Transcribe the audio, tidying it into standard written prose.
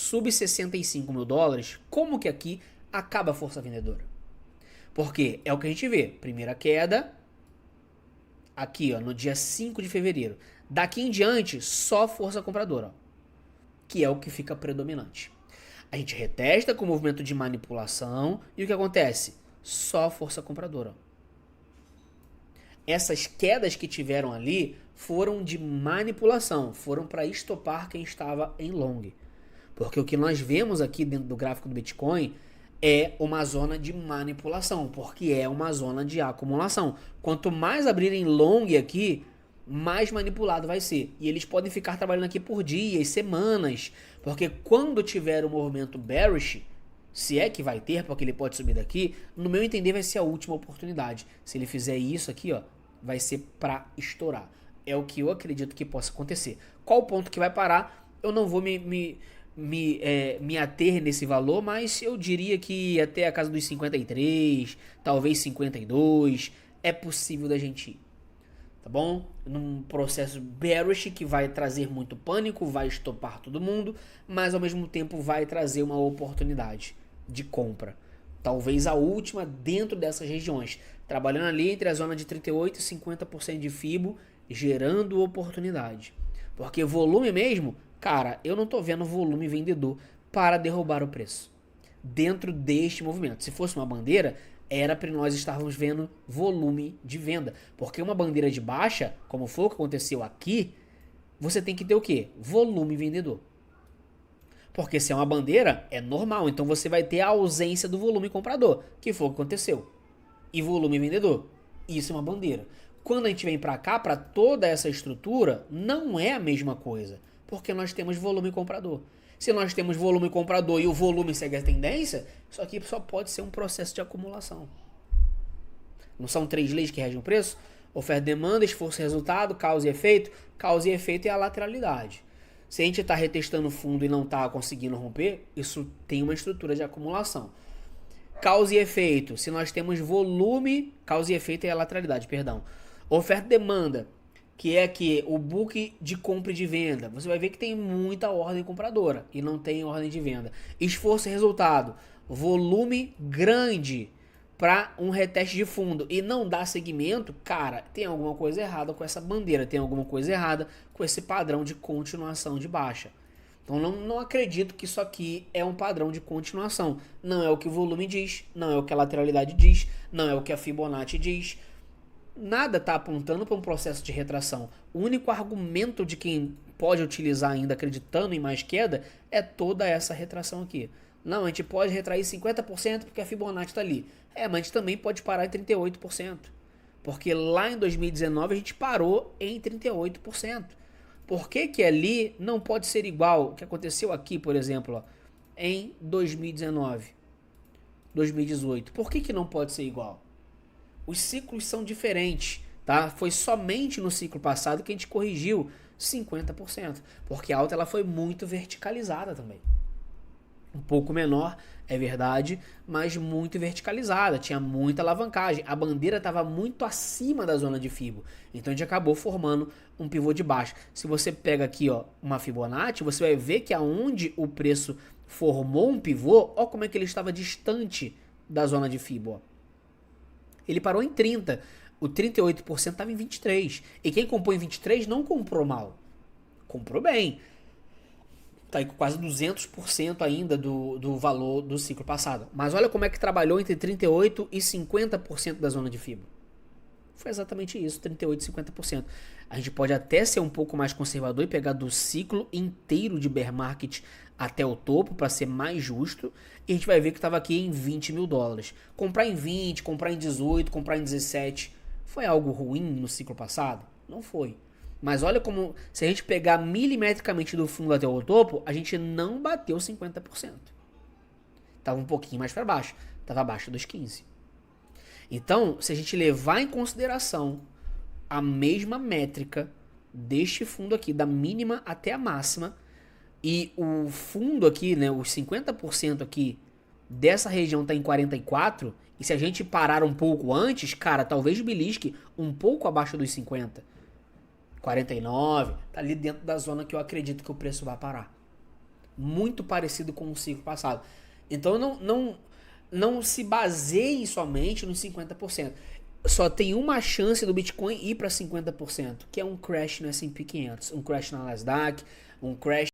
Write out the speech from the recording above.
sub 65 mil dólares, como que aqui acaba a força vendedora? Porque é o que a gente vê. Primeira queda, aqui ó, no dia 5 de fevereiro. Daqui em diante, só força compradora, ó, que é o que fica predominante. A gente retesta com o movimento de manipulação e o que acontece? Só força compradora. Essas quedas que tiveram ali foram de manipulação, foram para estopar quem estava em long. Porque o que nós vemos aqui dentro do gráfico do Bitcoin é uma zona de manipulação, porque é uma zona de acumulação. Quanto mais abrirem long aqui, mais manipulado vai ser. E eles podem ficar trabalhando aqui por dias, semanas, porque quando tiver o movimento bearish, se é que vai ter, porque ele pode subir daqui, no meu entender vai ser a última oportunidade. Se ele fizer isso aqui, ó, vai ser para estourar. É o que eu acredito que possa acontecer. Qual o ponto que vai parar? Eu não vou me ater nesse valor, mas eu diria que até a casa dos 53, talvez 52, é possível da gente ir. Tá bom? Num processo bearish que vai trazer muito pânico, vai estopar todo mundo, mas ao mesmo tempo vai trazer uma oportunidade de compra. Talvez a última dentro dessas regiões, trabalhando ali entre a zona de 38% e 50% de FIBO, gerando oportunidade. Porque volume mesmo, cara, eu não tô vendo volume vendedor para derrubar o preço dentro deste movimento. Se fosse uma bandeira, era para nós estarmos vendo volume de venda. Porque uma bandeira de baixa, como foi o que aconteceu aqui, você tem que ter o quê? Volume vendedor. Porque se é uma bandeira, é normal. Então você vai ter a ausência do volume comprador, que foi o que aconteceu. E volume vendedor. Isso é uma bandeira. Quando a gente vem para cá, para toda essa estrutura, não é a mesma coisa. Porque nós temos volume comprador. Se nós temos volume comprador e o volume segue a tendência, isso aqui só pode ser um processo de acumulação. Não são 3 leis que regem o preço? Oferta e demanda, esforço e resultado, causa e efeito. Causa e efeito é a lateralidade. Se a gente está retestando o fundo e não está conseguindo romper, isso tem uma estrutura de acumulação. Causa e efeito, se nós temos volume, causa e efeito é a lateralidade, perdão. Oferta e demanda, que é que o book de compra e de venda, você vai ver que tem muita ordem compradora e não tem ordem de venda. Esforço e resultado, volume grande para um reteste de fundo e não dá segmento, cara, tem alguma coisa errada com essa bandeira, tem alguma coisa errada com esse padrão de continuação de baixa. Então não acredito que isso aqui é um padrão de continuação. Não é o que o volume diz, não é o que a lateralidade diz, não é o que a Fibonacci diz. Nada está apontando para um processo de retração. O único argumento de quem pode utilizar ainda acreditando em mais queda é toda essa retração aqui. Não, a gente pode retrair 50% porque a Fibonacci está ali. Mas a gente também pode parar em 38%. Porque lá em 2019 a gente parou em 38%. Por que que ali não pode ser igual o que aconteceu aqui, por exemplo, ó, em 2019, 2018? Por que que não pode ser igual? Os ciclos são diferentes, tá? Foi somente no ciclo passado que a gente corrigiu 50%, porque a alta ela foi muito verticalizada também. Um pouco menor, é verdade, mas muito verticalizada, tinha muita alavancagem. A bandeira estava muito acima da zona de Fibo, então a gente acabou formando um pivô de baixo. Se você pega aqui ó, uma Fibonacci, você vai ver que aonde o preço formou um pivô, ó como é que ele estava distante da zona de Fibo, ó. Ele parou em 30, o 38% estava em 23. E quem comprou em 23 não comprou mal, comprou bem. Está aí com quase 200% ainda do valor do ciclo passado. Mas olha como é que trabalhou entre 38% e 50% da zona de Fibo. Foi exatamente isso, 38% e 50%. A gente pode até ser um pouco mais conservador e pegar do ciclo inteiro de bear market até o topo para ser mais justo. E a gente vai ver que estava aqui em 20 mil dólares. Comprar em 20, comprar em 18, comprar em 17. Foi algo ruim no ciclo passado? Não foi. Mas olha como, se a gente pegar milimetricamente do fundo até o topo, a gente não bateu 50%. Estava um pouquinho mais para baixo. Estava abaixo dos 15%. Então, se a gente levar em consideração a mesma métrica deste fundo aqui, da mínima até a máxima, e o fundo aqui, né, os 50% aqui dessa região está em 44%, e se a gente parar um pouco antes, cara, talvez belisque um pouco abaixo dos 50%. 49%, tá ali dentro da zona que eu acredito que o preço vai parar. muito parecido com o ciclo passado. Então não se baseie somente nos 50%. Só tem uma chance do Bitcoin ir para 50%, que é um crash no S&P 500, um crash na Nasdaq, um crash